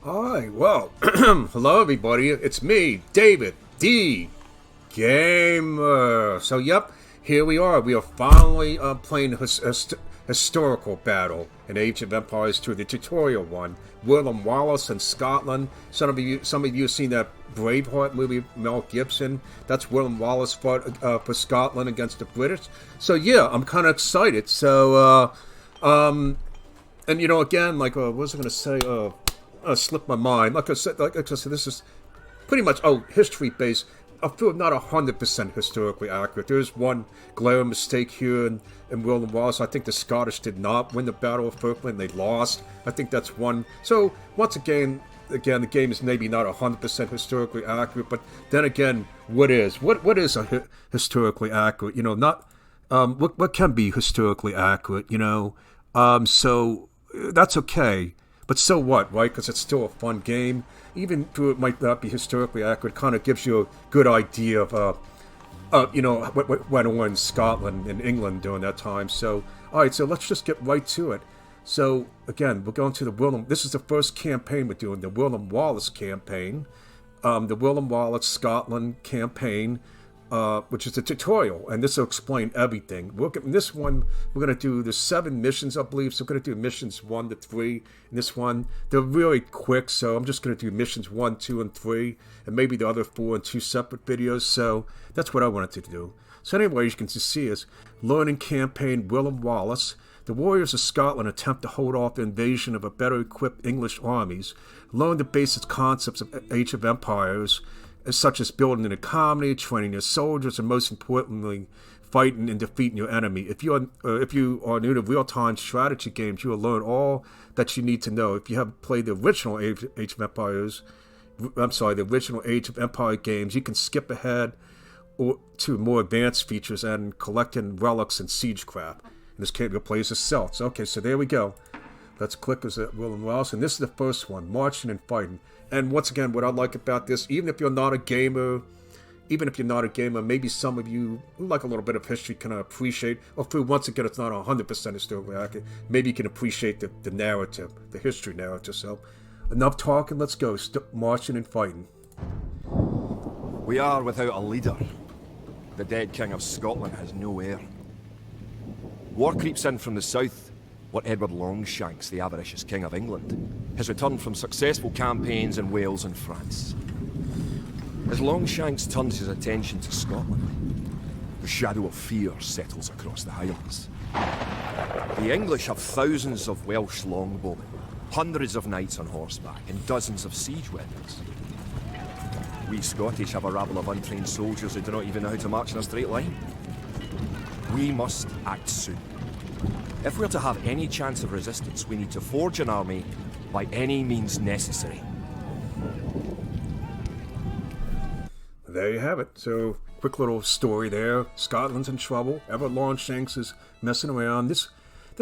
Alright, well, hello everybody, it's me, David, the Gamer. So, yep, here we are. We are finally playing historical battle in Age of Empires 2, the tutorial one. William Wallace in Scotland. Some of you have seen that Braveheart movie with Mel Gibson. That's William Wallace fought for Scotland against the British. So, yeah, I'm kind of excited. So, and you know, again, like, what was I going to say? Slipped my mind. Like I said, this is pretty much history based. I feel not 100% historically accurate. There is one glaring mistake here in William Wallace. I think the Scottish did not win the Battle of Falkland. They lost. I think that's one. So once again, the game is maybe not 100% historically accurate. But then again, what is historically accurate? You know, not what can be historically accurate. You know, so that's okay. But so what, right? Because it's still a fun game. Even though it might not be historically accurate, kind of gives you a good idea of, you know, what went on in Scotland and England during that time. So, all right, so let's just get right to it. So, again, we're going to the this is the first campaign we're doing, the William Wallace campaign. The William Wallace Scotland campaign, which is a tutorial, and this will explain everything. In this one, we're going to do the 7 missions, I believe, so we're going to do missions 1 to 3 in this one. They're really quick, so I'm just going to do missions 1, 2, and 3, and maybe the other 4 in 2 separate videos, so that's what I wanted to do. So anyway, you can just see is Learning Campaign William Wallace. The warriors of Scotland attempt to hold off the invasion of a better equipped English armies, learn the basic concepts of Age of Empires, such as building an economy, training your soldiers, and most importantly, fighting and defeating your enemy. If you are new to real-time strategy games, you will learn all that you need to know. If you haven't played the original Age of Empires, the original Age of Empire games, you can skip ahead to more advanced features and collecting relics and siegecraft. In this case, you'll play as yourself. So, okay, so there we go. Let's click as William Wallace, and this is the first one, marching and fighting. And once again, what I like about this, even if you're not a gamer, maybe some of you who like a little bit of history can appreciate, or through, once again, it's not 100% historically accurate, maybe you can appreciate the narrative, the history narrative. So, enough talking, let's go, marching and fighting. We are without a leader. The dead King of Scotland has no heir. War creeps in from the south. What Edward Longshanks, the avaricious King of England, has returned from successful campaigns in Wales and France. As Longshanks turns his attention to Scotland, the shadow of fear settles across the Highlands. The English have thousands of Welsh longbowmen, hundreds of knights on horseback, and dozens of siege weapons. We Scottish have a rabble of untrained soldiers who do not even know how to march in a straight line. We must act soon. If we're to have any chance of resistance, we need to forge an army by any means necessary. There you have it. So, quick little story there. Scotland's in trouble. Edward Longshanks is messing around. This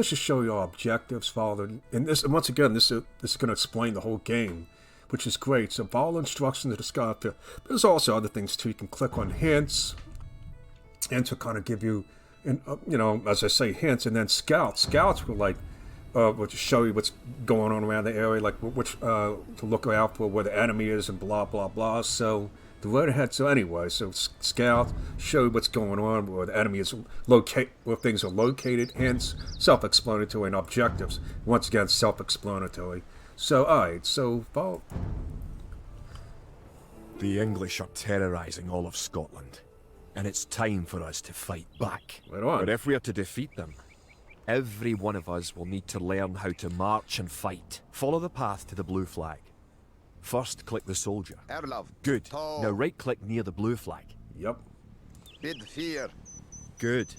should show you our objectives, Father. And this, and once again, this is going to explain the whole game, which is great. So, follow instructions to the Scott. There's also other things too. You can click on hints, and to kind of give you, and you know, as I say, hints, and then scouts. Scouts will just show you what's going on around the area, like which to look out for, where the enemy is, and blah blah blah. So the road ahead. So anyway, so scouts show you what's going on, where the enemy is where things are located. Hints, self-explanatory, and objectives. Once again, self-explanatory. So alright, so follow. The English are terrorizing all of Scotland, and it's time for us to fight back. Right on. But if we are to defeat them, every one of us will need to learn how to march and fight. Follow the path to the blue flag. First, click the soldier. Good. Now right-click near the blue flag. Yep. Bid fear. Good.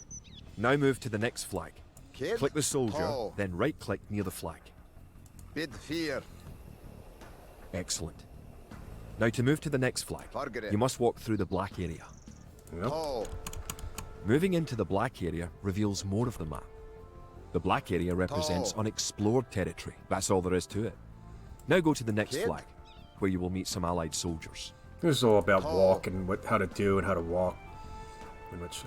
Now move to the next flag. Click the soldier, then right-click near the flag. Bid fear. Excellent. Now to move to the next flag, you must walk through the black area. Yep. Moving into the black area reveals more of the map. The black area represents unexplored territory. That's all there is to it. Now go to the next flag, where you will meet some allied soldiers. This is all about walking, how to do and how to walk. Pretty much.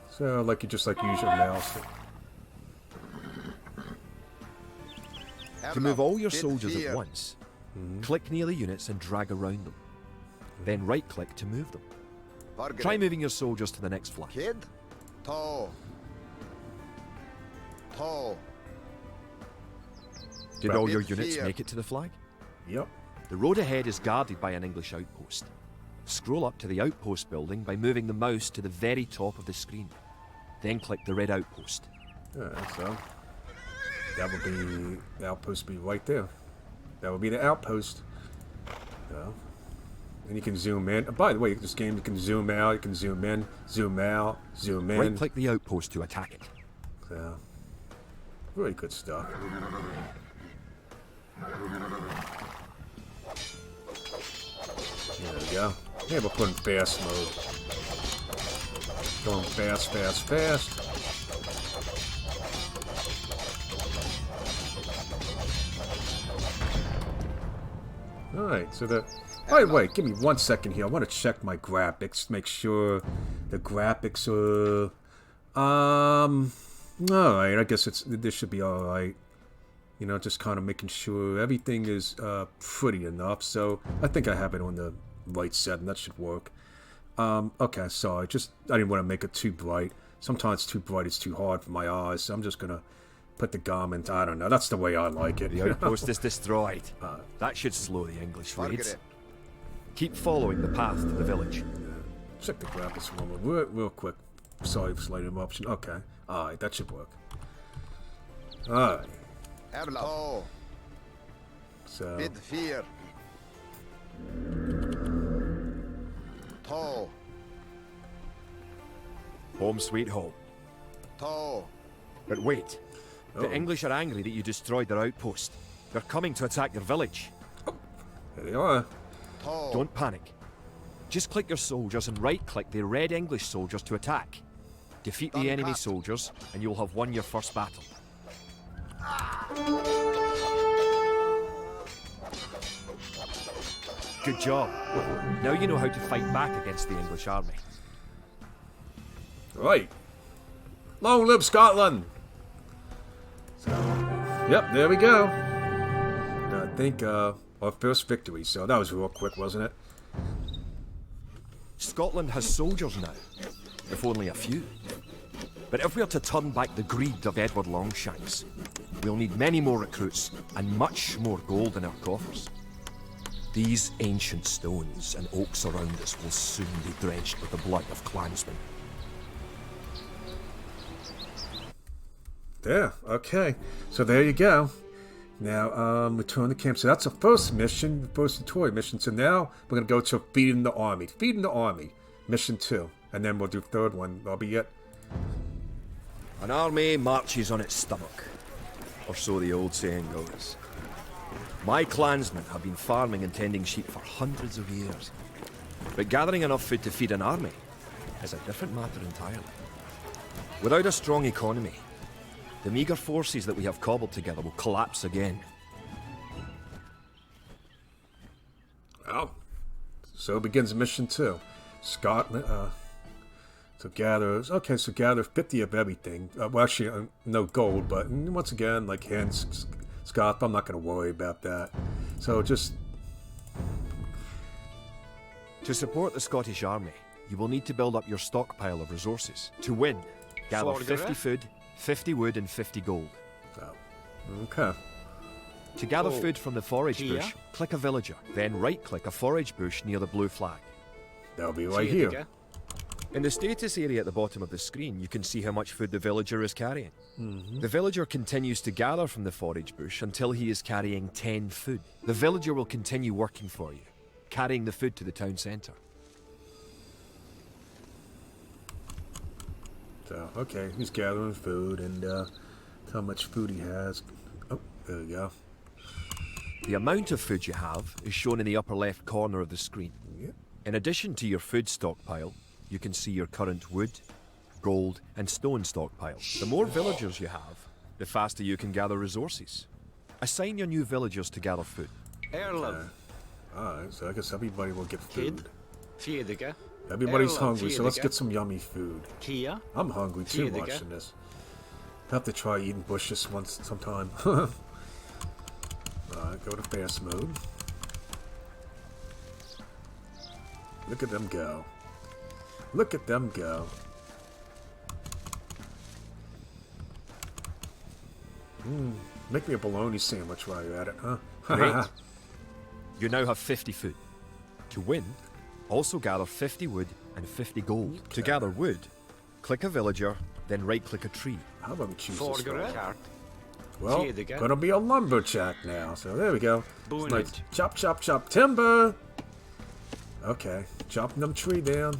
So, like you just use your mouse. To move all your soldiers at once, click near the units and drag around them. Then right-click to move them. Try moving your soldiers to the next flag. Kid? Tall. Tall. Did all your units make it to the flag? Yep. The road ahead is guarded by an English outpost. Scroll up to the outpost building by moving the mouse to the very top of the screen. Then click the red outpost. Alright, so that would be the outpost be right there. That would be the outpost. So, and you can zoom in. By the way, this game you can zoom out, you can zoom in, zoom out, zoom in. Right click the outpost to attack it. So, really good stuff. There we go. Yeah, we're putting fast mode. Going fast, fast, fast. Alright, so the... By the way, give me 1 second here. I want to check my graphics. Make sure the graphics are... Alright, I guess this should be alright. You know, just kind of making sure everything is pretty enough. So, I think I have it on the right setting. That should work. Okay, sorry. I didn't want to make it too bright. Sometimes too bright is too hard for my eyes. So I'm just going to put the garment. I don't know. That's the way I like it. The outpost is destroyed. That should slow the English raids. Keep following the path to the village. Check the graphics one more real quick. Sorry for slight interruption. Okay. Alright, that should work. Alright. Tall. So... Bid fear. Tall. Home sweet home. Tall. But wait. The English are angry that you destroyed their outpost. They're coming to attack your village. There they are. Tall. Don't panic. Just click your soldiers and right-click the red English soldiers to attack. Defeat the enemy soldiers, and you'll have won your first battle. Good job. Now you know how to fight back against the English army. Right. Long live Scotland! So, yep, there we go. I think our first victory. So that was real quick, wasn't it? Scotland has soldiers now, if only a few. But if we are to turn back the greed of Edward Longshanks, we'll need many more recruits and much more gold in our coffers. These ancient stones and oaks around us will soon be drenched with the blood of clansmen. There, okay. So there you go. Now, return to camp. So that's the first mission, the first tutorial mission. So now we're going to go to feeding the army. Feeding the army, mission 2. And then we'll do third one. That'll be it. An army marches on its stomach, or so the old saying goes. My clansmen have been farming and tending sheep for hundreds of years. But gathering enough food to feed an army is a different matter entirely. Without a strong economy, the meagre forces that we have cobbled together will collapse again. Well, so begins mission 2. Scotland, so gather 50 of everything. Well, actually, no gold, but once again, like hens, Scott, I'm not going to worry about that. So just... To support the Scottish army, you will need to build up your stockpile of resources. To win, gather 50 food, 50 wood and 50 gold. Oh, okay. To gather food from the forage bush, click a villager, then right-click a forage bush near the blue flag. That'll be right here. In the status area at the bottom of the screen, you can see how much food the villager is carrying. The villager continues to gather from the forage bush until he is carrying 10 food. The villager will continue working for you, carrying the food to the town centre. So, okay, he's gathering food and how much food he has. Oh, there we go. The amount of food you have is shown in the upper left corner of the screen. Yep. In addition to your food stockpile, you can see your current wood, gold and stone stockpile. The more villagers you have, the faster you can gather resources. Assign your new villagers to gather food. Alright, so I guess everybody will get food. Kid. Everybody's hungry, so let's get some yummy food. Kia. I'm hungry too watching this. Have to try eating bushes sometime. Alright, go to fast mode. Look at them go. Look at them go. Make me a bologna sandwich while you're at it, huh? Great. You now have 50 food. To win, also gather 50 wood and 50 gold. To gather wood, click a villager, then right-click a tree. How about we choose this Forger one? cart. Well, See it again. gonna be a lumberjack now. So there we go. Boom It's like it. chop, chop, chop timber. Okay, chopping them tree down.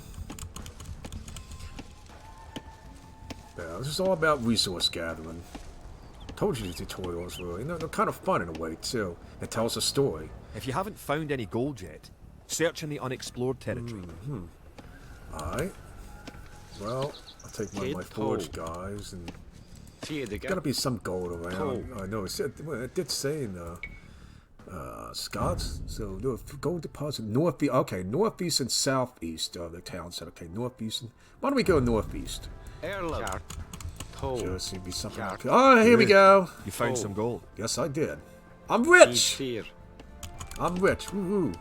Yeah, this is all about resource gathering. Told you the tutorials were, you know, they're kind of fun in a way too. It tells a story. If you haven't found any gold yet, search in the unexplored territory. Alright. Well, I'll take one of Kid my forge guys, and See it gotta again. be some gold around. I know it said, well, it did say in Scots. So the gold deposit northeast. Okay, northeast and southeast of the town said. Okay, northeast. Why don't we go northeast? Erlo. Cart. Toe. Just seemed to be something. Yeah. Up here. Oh, here we go. You found Oh. some gold. Yes, I did. I'm Need rich. fear. I'm rich. Woohoo.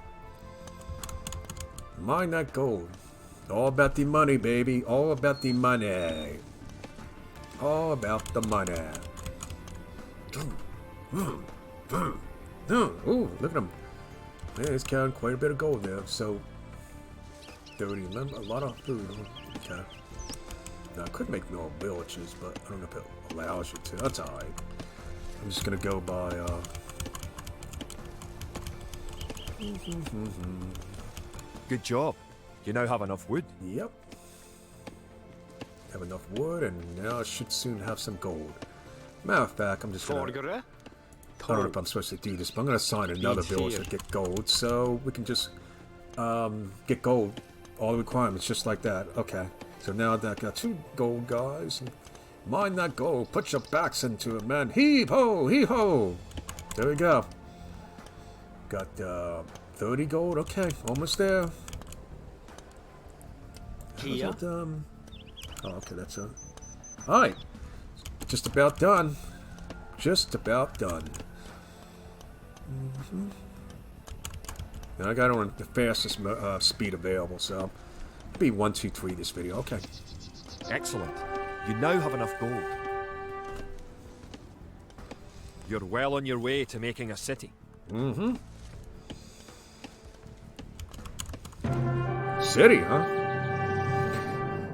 Mine that gold. All about the money, baby. All about the money. All about the money. Ooh, look at him. Man, he's carrying quite a bit of gold there. So, 30, a lot of food. Okay. Now, I could make more villages, but I don't know if it allows you to. That's alright. I'm just gonna go by, Good job. You now have enough wood. Yep. Have enough wood, and now I should soon have some gold. Matter of fact, I'm just gonna... Forger. I don't know if I'm supposed to do this, but I'm gonna assign another village to get gold, so we can just get gold, all the requirements, just like that. Okay. So now that I got 2 gold guys, and mine that gold. Put your backs into it, man. Heave ho, heave ho. There we go. Got 30 gold. Okay, almost there. Kia. Is it, oh, okay, that's a... Alright. Just about done. Just about done. And I got on the fastest speed available, so... Be 1, 2, 3 this video. Okay. Excellent. You now have enough gold. You're well on your way to making a city. City, huh?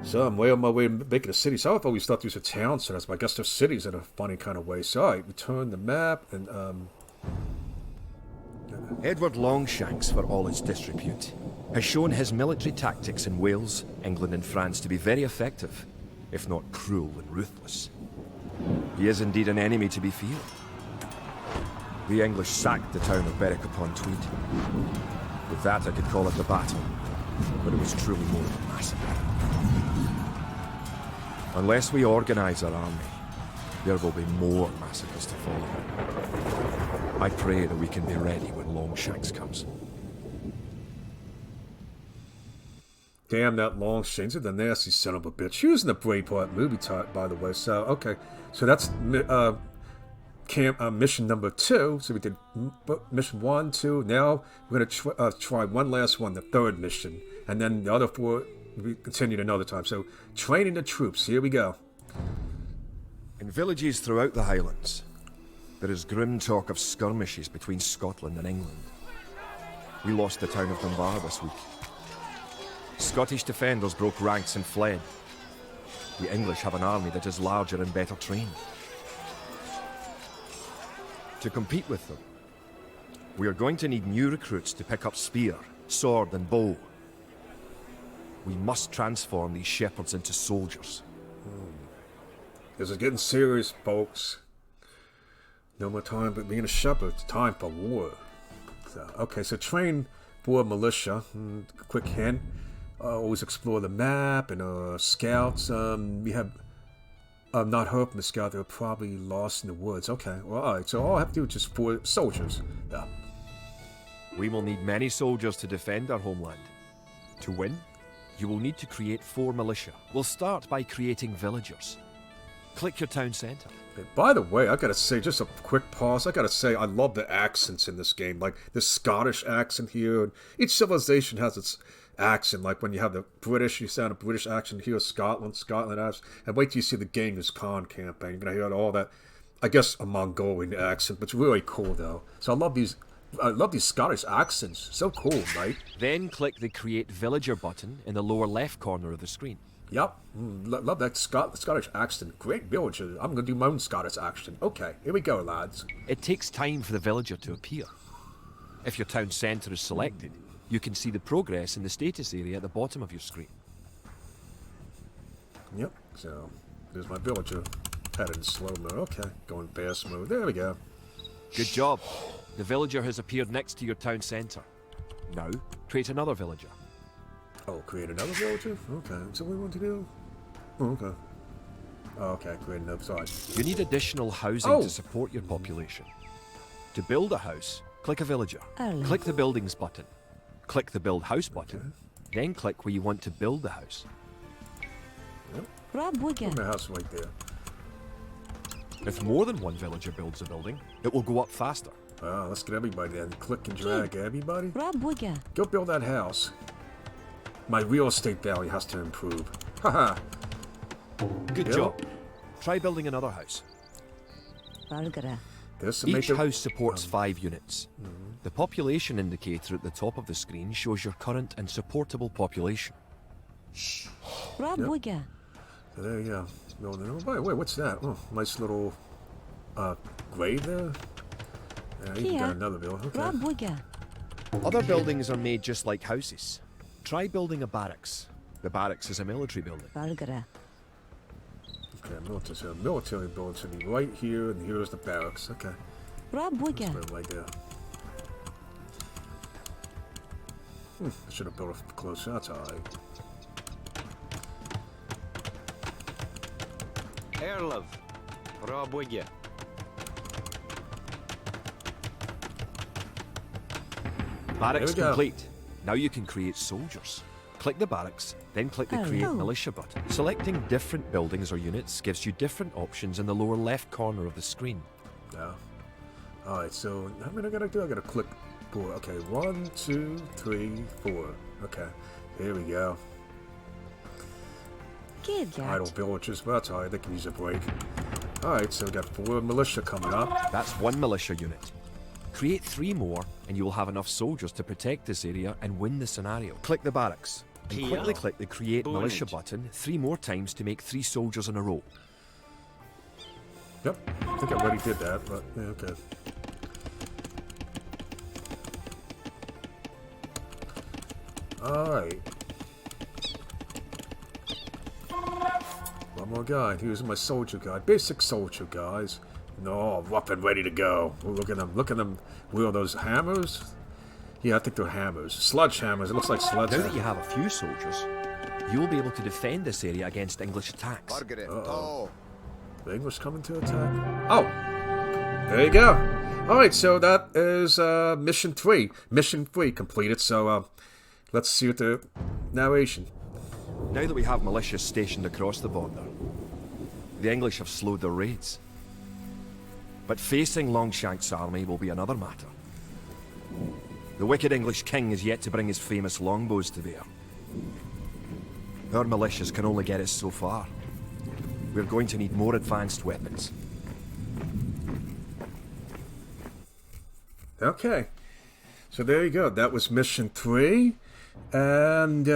So I'm way on my way to making a city. So I've always thought these were town centers, but I guess they're cities in a funny kind of way. So I return the map and Edward Longshanks, for all its disrepute, has shown his military tactics in Wales, England and France to be very effective, if not cruel and ruthless. He is indeed an enemy to be feared. The English sacked the town of Berwick-upon-Tweed. With that I could call it a battle, but it was truly more of a massacre. Unless we organize our army, there will be more massacres to follow. I pray that we can be ready when Longshanks comes. damn that Longshanks is the nasty son of a bitch. She was in the Braveheart movie, by the way. So okay, so that's mission number 2. So we did mission 1, 2. Now we're gonna try one last one, the 3rd mission, and then the other 4 we continued another time. So training the troops. Here we go. In villages throughout the Highlands, there is grim talk of skirmishes between Scotland and England. We lost the town of Dunbar this week. Scottish defenders broke ranks and fled. The English have an army that is larger and better trained. To compete with them, we are going to need new recruits to pick up spear, sword and bow. We must transform these shepherds into soldiers. This is getting serious, folks. No more time but being a shepherd. It's time for war. So, okay, so train for militia. Quick hint. Always explore the map and scouts. We have not heard from the scout. They're probably lost in the woods. Okay, well, alright. So all I have to do is just 4 soldiers. Yeah. We will need many soldiers to defend our homeland. To win, you will need to create 4 militia. We'll start by creating villagers. Click your town centre. By the way, I gotta say, just a quick pause. I gotta say, I love the accents in this game. Like the Scottish accent here. And each civilization has its accent. Like when you have the British, you sound a British accent here. Scotland accent. And wait till you see the Genghis Khan campaign. You're gonna hear all that. I guess a Mongolian accent, but it's really cool though. So I love these Scottish accents. So cool, right? Then click the Create Villager button in the lower left corner of the screen. Yep, love that Scottish accent. Great villager. I'm gonna do my own Scottish accent. Okay, here we go, lads. It takes time for the villager to appear. If your town centre is selected, you can see the progress in the status area at the bottom of your screen. Yep, so there's my villager. Headed in slow mode. Okay, going fast mode. There we go. Good job. The villager has appeared next to your town centre. Now, create another villager. Oh, create another villager? Okay, that's what we want to do? Oh, okay. Oh, okay, create another, sorry. You need additional housing to support your population. To build a house, click a villager. Click the Buildings button. Click the Build House button. Then click where you want to build the house. Yep. Put my house right there. If more than one villager builds a building, it will go up faster. Let's get everybody then. Click and drag everybody. Go build that house. My real estate value has to improve. Haha. Good job. Try building another house. Each house supports 5 units. The population indicator at the top of the screen shows your current and supportable population. Yep. So there you go. Wait, what's that? Oh, nice little grave there. Yeah, you got another building. Okay. Other buildings are made just like houses. Try building a barracks. The barracks is a military building. Okay, military building should be right here, and here's the barracks. Okay. Let's put it right there. I should have built it closer. That's alright. Airlove. Rabwigya. Barracks complete. Now you can create soldiers. Click the barracks, then click the Create Militia button. Selecting different buildings or units gives you different options in the lower left corner of the screen. Yeah. Alright, so how many I gotta do? I gotta click 4. Okay, 1, 2, 3, 4. Okay, here we go. Idle villagers, but that's alright, they can use a break. Alright, so we got 4 militia coming up. That's 1 militia unit. Create 3 more, and you will have enough soldiers to protect this area and win the scenario. Click the barracks, and quickly click the Create Militia button 3 more times to make 3 soldiers in a row. Yep, I think I already did that, but yeah, okay. Alright. One more guy. Here's my soldier guy. Basic soldier guys. No, rough and ready to go. Oh, look at them. Look at them. Wield those hammers. Yeah, I think they're hammers. Sledgehammers. It looks like sledgehammers. Now that you have a few soldiers, you will be able to defend this area against English attacks. Uh-oh. The English coming to attack? Oh! There you go. Alright, so that is Mission 3. Mission 3 completed, so let's see what the narration. Now that we have militias stationed across the border, the English have slowed their raids. But facing Longshank's army will be another matter. The wicked English king is yet to bring his famous longbows to bear. Our militias can only get us so far. We're going to need more advanced weapons. Okay. So there you go. That was Mission 3. And,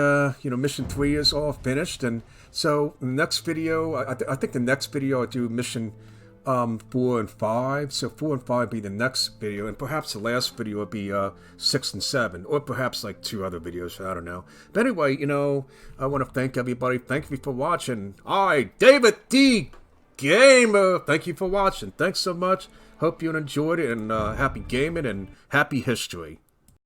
Mission 3 is all finished. And so, the next video, I think the next video I'll do Mission 4 and 5. So 4 and 5 will be the next video, and perhaps the last video will be 6 and 7, or perhaps like 2 other videos. I don't know. But anyway, I want to thank everybody. Thank you for watching. I, David D. Gamer. Thank you for watching. Thanks so much. Hope you enjoyed it, and happy gaming and happy history.